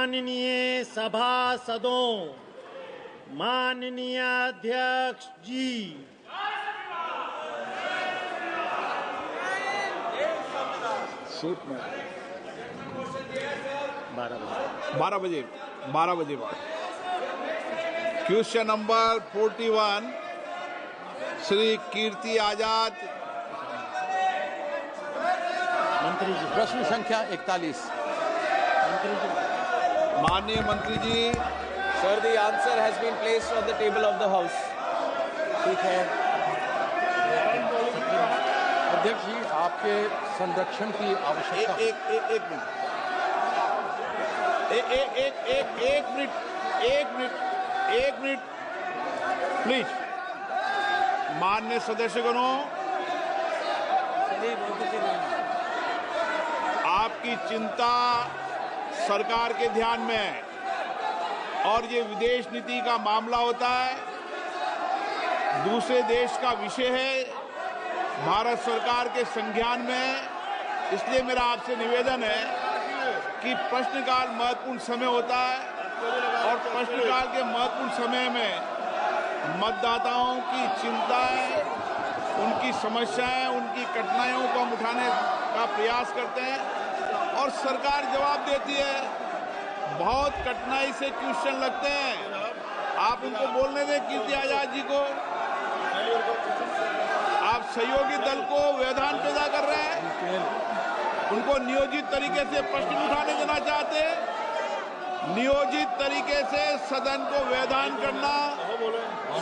माननीय सभासदों, माननीय अध्यक्ष जी, बारह बजे बाद क्वेश्चन नंबर 41 श्री कीर्ति आजाद। मंत्री जी, प्रश्न संख्या 41। माननीय मंत्री जी। Sir, the answer has been placed on the table of the House. ठीक है अध्यक्ष जी, आपके संरक्षण की आवश्यकता। एक मिनट प्लीज। माननीय सदस्यगणों, आपकी चिंता सरकार के ध्यान में है और ये विदेश नीति का मामला होता है, दूसरे देश का विषय है, भारत सरकार के संज्ञान में। इसलिए मेरा आपसे निवेदन है कि प्रश्नकाल महत्वपूर्ण समय होता है और प्रश्नकाल के महत्वपूर्ण समय में मतदाताओं की चिंताएं, उनकी समस्याएं, उनकी कठिनाइयों को हम उठाने का प्रयास करते हैं और सरकार जवाब देती है। बहुत कठिनाई से क्वेश्चन लगते हैं, आप उनको बोलने दें कीर्ति आजाद जी को। आप सहयोगी दल को व्यवधान पैदा कर रहे हैं, उनको नियोजित तरीके से प्रश्न उठाने देना चाहते हैं। नियोजित तरीके से सदन को व्यवधान करना,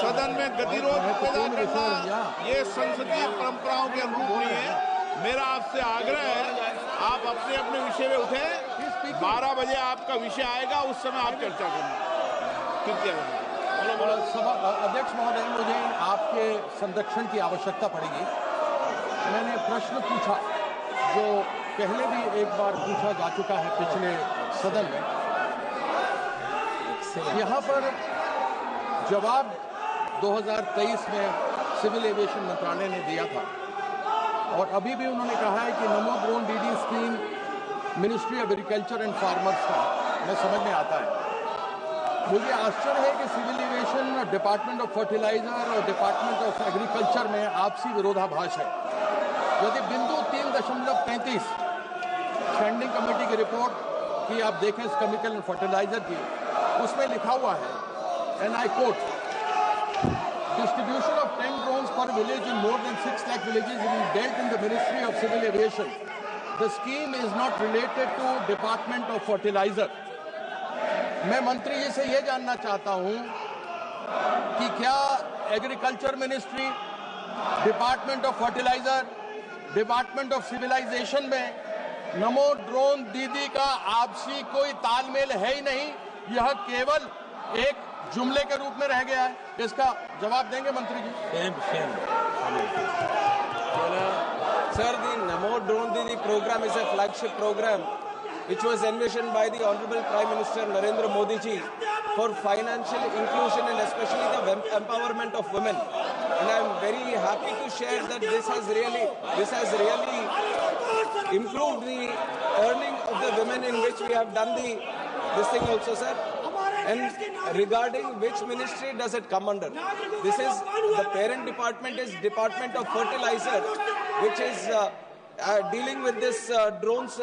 सदन में गतिरोध पैदा करना, ये संसदीय परंपराओं के अनुरूप नहीं है। मेरा आपसे आग्रह है, आप अपने अपने विषय में उठे। 12 बजे आपका विषय आएगा, उस समय आप चर्चा करना। अध्यक्ष महोदय, मुझे आपके संरक्षण की आवश्यकता पड़ेगी। मैंने प्रश्न पूछा जो पहले भी एक बार पूछा जा चुका है पिछले सदन में। यहाँ पर जवाब 2023 में सिविल एविएशन मंत्रालय ने दिया था और अभी भी उन्होंने कहा है कि नमो ड्रोन दीदी scheme ministry of agriculture and farmers का मैं समझ में आता है। मुझे आश्चर्य है कि civil aviation, department of fertilizer और डिपार्टमेंट ऑफ एग्रीकल्चर में आपसी विरोधाभास है। यदि बिंदु 3.35 स्टैंडिंग कमेटी की रिपोर्ट की आप देखें इस केमिकल एंड फर्टिलाइजर की, उसमें लिखा हुआ है, and I quote, distribution of 10 drones per village in more than 6 lakh villages is dealt in the Ministry of Civil Aviation. The scheme is not related to Department of Fertilizer. मैं मंत्री जी से ये जानना चाहता हूं कि क्या agriculture ministry, department of fertilizer, department of civilization में नमो ड्रोन दीदी का आपसी कोई तालमेल है ही नहीं, यह केवल एक जुमले के रूप में रह गया है? इसका जवाब देंगे मंत्री जी? Sir, the Namo Drone Didi program is a flagship program which was envisioned by the Honorable Prime Minister Narendra Modi ji for financial inclusion and especially the empowerment of women. And I am very happy to share that this has really improved the earning of the women, in which we have done this thing also, sir. And regarding which ministry does it come under? This is the parent department is Department of Fertilizer, which is dealing with this drones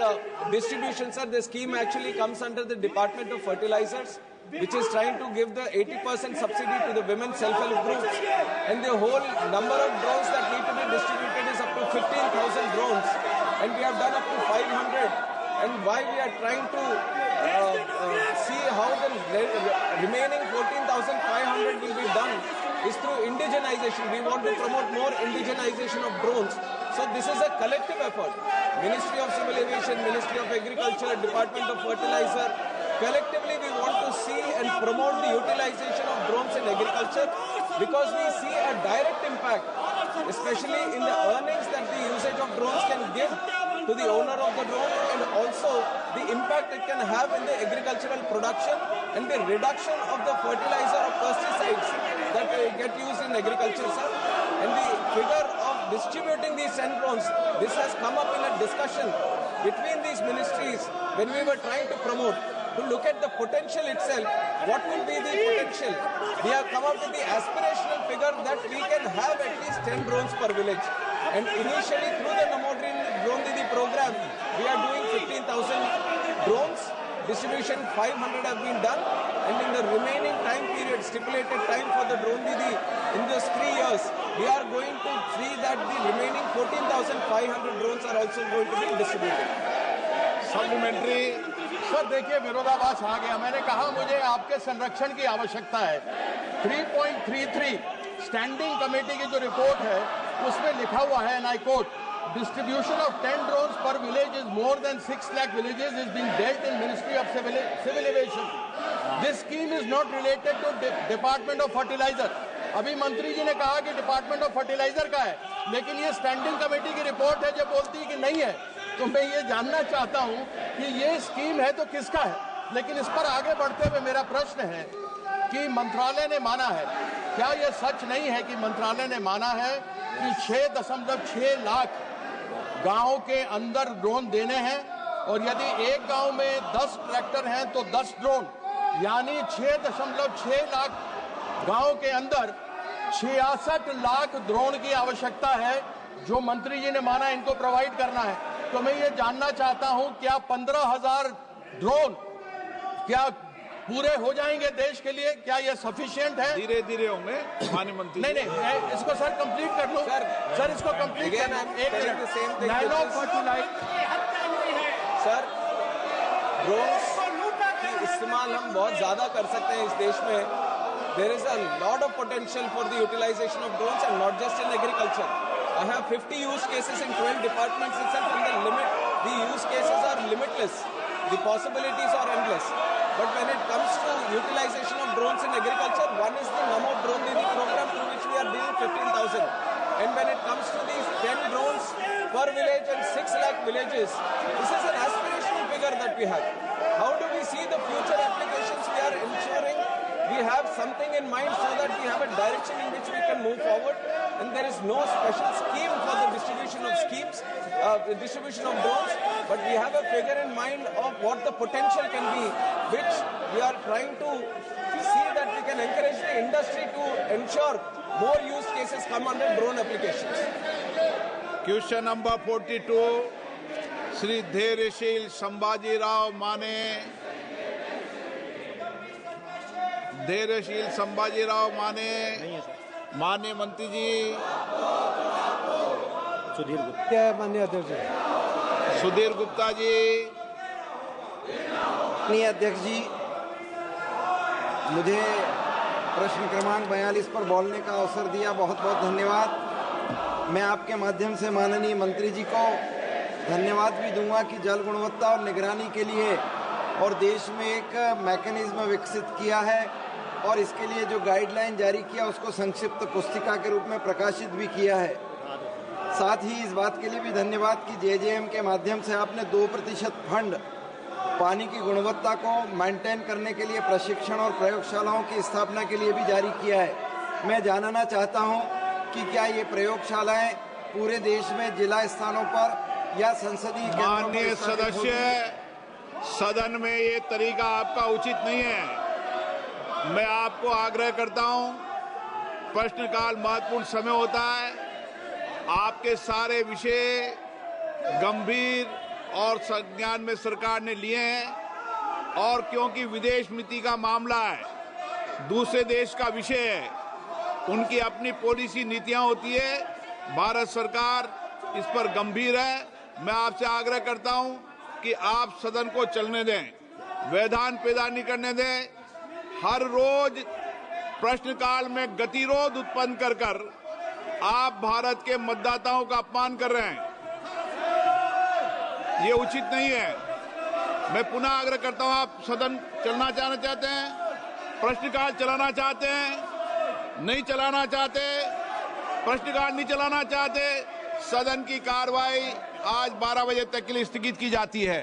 distribution, sir. The scheme actually comes under the Department of Fertilizers, which is trying to give the 80% subsidy to the women self-help groups. And the whole number of drones that need to be distributed is up to 15,000 drones. And we have done up to 500. And why we are trying to see how the remaining 14,500 will be done is through indigenization. We want to promote more indigenization of drones. So this is a collective effort. Ministry of Civil Aviation, Ministry of Agriculture, Department of Fertilizer. Collectively we want to see and promote the utilization of drones in agriculture, because we see a direct impact, especially in the earnings that the usage of drones can give to the owner of the drone, and also the impact it can have in the agricultural production and the reduction of the fertilizer or pesticides that get used in agriculture, sir. And the figure of distributing these 10 drones, this has come up in a discussion between these ministries when we were trying to promote. to look at the potential itself. What will be the potential? We have come up with the aspirational figure that we can have at least 10 drones per village. And initially through the Namo Drone Didi program, we are doing 15,000 drones. Distribution 500 have been done, and in the remaining time period, stipulated time for the Drone Didi in those 3 years, we are going to see that the remaining 14,500 drones are also going to be distributed. Supplementary sir देखिए विरोधाभास आ गया। मैंने कहा मुझे आपके संरक्षण की आवश्यकता है। 3.33 स्टैंडिंग कमेटी की जो रिपोर्ट है उसमें लिखा हुआ है, and I quote, distribution of 10 drones per village is more than 6 lakh villages is being dealt in Ministry of Civil Aviation. This scheme is not related to Department of Fertilizer. अभी मंत्री जी ने कहा कि डिपार्टमेंट ऑफ फर्टिलाइजर का है, लेकिन ये standing committee की रिपोर्ट है जो बोलती है कि नहीं है। तो मैं ये जानना चाहता हूं कि ये स्कीम है तो किसका है। लेकिन इस पर आगे बढ़ते हुए मेरा प्रश्न है कि मंत्रालय ने माना है, क्या यह सच नहीं है कि मंत्रालय ने माना है कि 6.6 लाख गांव के अंदर ड्रोन देने हैं, और यदि एक गांव में 10 ट्रैक्टर हैं तो 10 ड्रोन, यानी 6.6 लाख गांव के अंदर 66 लाख ड्रोन की आवश्यकता है, जो मंत्री जी ने माना इनको प्रोवाइड करना है। तो मैं ये जानना चाहता हूं क्या 15,000 ड्रोन क्या पूरे हो जाएंगे देश के लिए? क्या ये सफिशिएंट है? धीरे धीरे होंगे माननीय मंत्री। नहीं, मैं इसको सर कंप्लीट कर लूं। सर इसको कंप्लीट करना है। एक minute, nano fertilizer sir, drones की इस्तेमाल हम बहुत ज्यादा कर सकते हैं इस देश में। There is a lot of potential for the utilization of drones, and not just in agriculture. I have 50 use cases in 12 departments itself, and the use cases are limitless. The possibilities are endless. But when it comes to utilization of drones in agriculture, one is the Namo Drone Didi program, through which we are doing 15,000. And when it comes to these 10 drones per village and 6 lakh villages, this is an aspirational figure that we have. How do we see the future applications? We are ensuring we have something in mind so that we have a direction in which we can move forward, and there is no special scheme for the distribution of drones, but we have a figure in mind of what the potential can be, which we are trying to see that we can encourage the industry to ensure more use cases come under drone applications. Question number 42 Shri Dhairyasheel Sambhajirao Mane. Dhairyasheel Sambhajirao माने, माननीय मंत्री जी। सुधीर गुप्ता। क्या माननीय अध्यक्ष? सुधीर गुप्ता जी। माननीय अध्यक्ष जी, मुझे प्रश्न क्रमांक 42 पर बोलने का अवसर दिया, बहुत बहुत धन्यवाद। मैं आपके माध्यम से माननीय मंत्री जी को धन्यवाद भी दूंगा कि जल गुणवत्ता और निगरानी के लिए और देश में एक मैकेनिज्म विकसित किया है, और इसके लिए जो गाइडलाइन जारी किया उसको संक्षिप्त पुस्तिका के रूप में प्रकाशित भी किया है। साथ ही इस बात के लिए भी धन्यवाद कि जेजेएम के माध्यम से आपने 2% फंड पानी की गुणवत्ता को मेंटेन करने के लिए प्रशिक्षण और प्रयोगशालाओं की स्थापना के लिए भी जारी किया है। मैं जानना चाहता हूं कि क्या ये प्रयोगशालाएं पूरे देश में जिला स्थानों पर या संसदीय केंद्रों पर माननीय स्थापित होगी? सदस्य, सदन में ये तरीका आपका उचित नहीं है। मैं आपको आग्रह करता हूं, प्रश्नकाल महत्वपूर्ण समय होता है, आपके सारे विषय गंभीर और संज्ञान में सरकार ने लिए हैं, और क्योंकि विदेश नीति का मामला है, दूसरे देश का विषय है, उनकी अपनी पॉलिसी नीतियां होती है, भारत सरकार इस पर गंभीर है। मैं आपसे आग्रह करता हूं कि आप सदन को चलने दें, व्यवधान पैदा नहीं करने दें। हर रोज प्रश्नकाल में गतिरोध उत्पन्न कर आप भारत के मतदाताओं का अपमान कर रहे हैं, ये उचित नहीं है। मैं पुनः आग्रह करता हूं, आप सदन चलना चाहते हैं, प्रश्नकाल चलाना चाहते हैं, नहीं चलाना चाहते, प्रश्नकाल नहीं चलाना चाहते, सदन की कार्रवाई आज 12 बजे तक के लिए स्थगित की जाती है।